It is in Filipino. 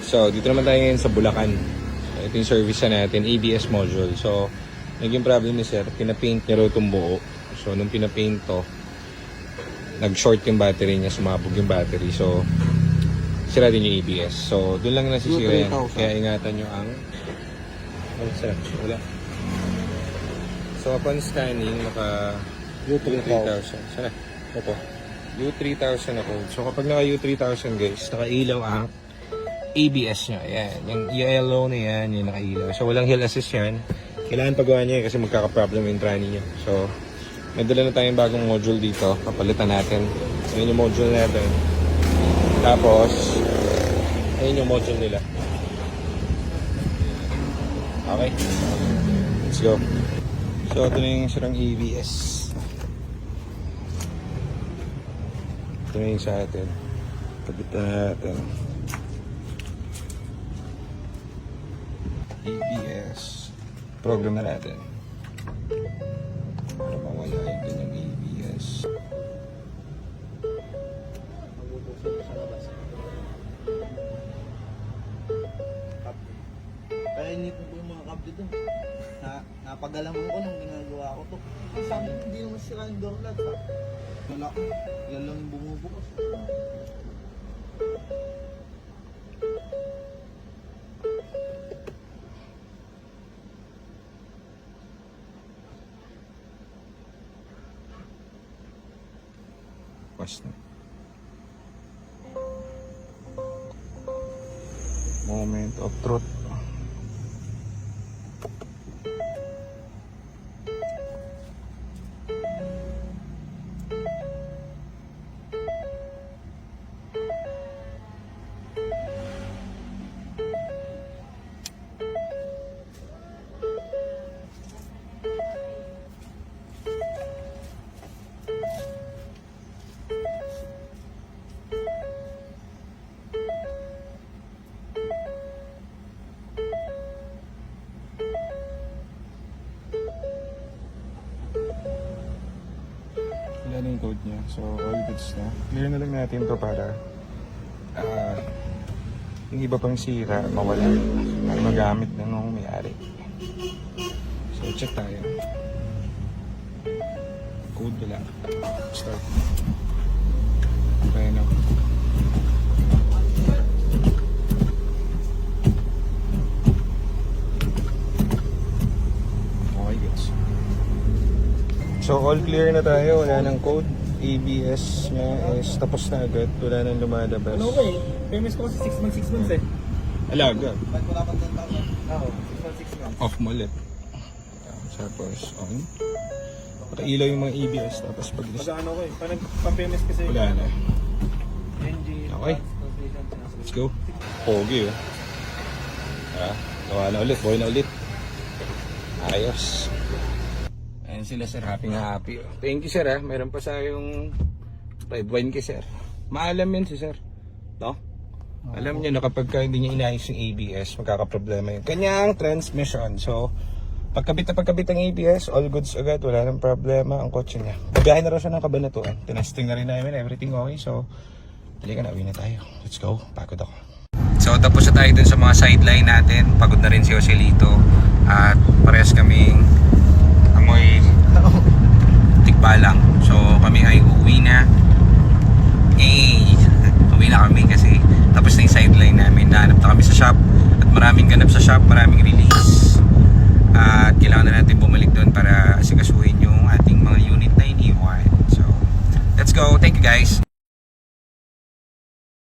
So, dito naman tayo ngayon sa Bulacan. Ito yung service na natin, ABS module. So, naging problem ni sir, pinapaint niya raw itong buo. So, nung pinapaint to, nag-short yung battery niya, sumabog yung battery. So, sira din yung ABS. So, doon lang nasisira yan. Kaya ingatan nyo ang... Oh, sir, wala. So, upon scanning, naka U3000. Sana? Opo. U3000 ako. So, kapag naka U3000 guys, nakailaw ang ABS nyo. Ayan. Yung yellow na yan, yung nakailaw. So, walang hill assist yan. Kailangan pagawa nyo kasi magkaka-problem yung tranny nyo. So, may dala na tayong bagong module dito. Papalitan natin. So, yun yung module natin. Tapos, ayun yung module nila. Okay. Let's go. So, ito na yung sirang ABS. Ito na yung sa atin. Kabit na natin. ABS. Program na natin. Para mawala yung kanyang ABS. Kaya inipin ko yung mga kable dito. Napagalaman ko nung ginagawa ko to. Ang sabi ko, hindi naman sila yung door lock ha. Wala ko. Yan lang yung bumubukas. Pas na. Moment of truth. Wala na yung code niya. So, all goods na. Clear na lang natin to para yung iba pang sira, mawala. Para magamit na nung may-ari. So, check tayo. Code wala. Start. Okay na. Okay, goods. So all clear na tayo, wala nang code. ABS niya is tapos na agad, wala nang lumalabas. Ano ko eh, famous ko kasi 6 months eh. Alaga. Ba't wala pang tanda mo? Oo, 6 months. Off mo ulit. Tapos on. Nakailaw yung mga ABS, tapos pag Mag-ano ko eh, pa nagpa-famous kasi. wala na. Engine, Okay. translation, Let's go. Pogi oh. Gawa na ulit, buhay na ulit. Ayos. Ayan sila sir, happy na happy. Thank you sir ha, meron pa sa yung red wine kay sir. Maalam yan si sir. No? Alam niya na kapag hindi niya inayos yung ABS, magkakaproblema yung kanyang transmission. So, pagkabit ang ABS, all goods agad, wala nang problema ang kotse niya. Magahin na rin siya ng Kabanatuan. Tinesting na rin namin, everything okay. So, halika na, uwi na tayo. Let's go, pagod ako. So, tapos na tayo dun sa mga sideline natin. Pagod na rin si Joselito. At parehas kaming amoy tikbalang. So, kami ay uuwi na. Uwi na kami kasi tapos na yung sideline namin. Nahanap na kami sa shop. At maraming ganap sa shop, maraming release. At kailangan na natin bumalik doon para asikasuhin yung ating mga unit na iniwan. So, let's go. Thank you guys.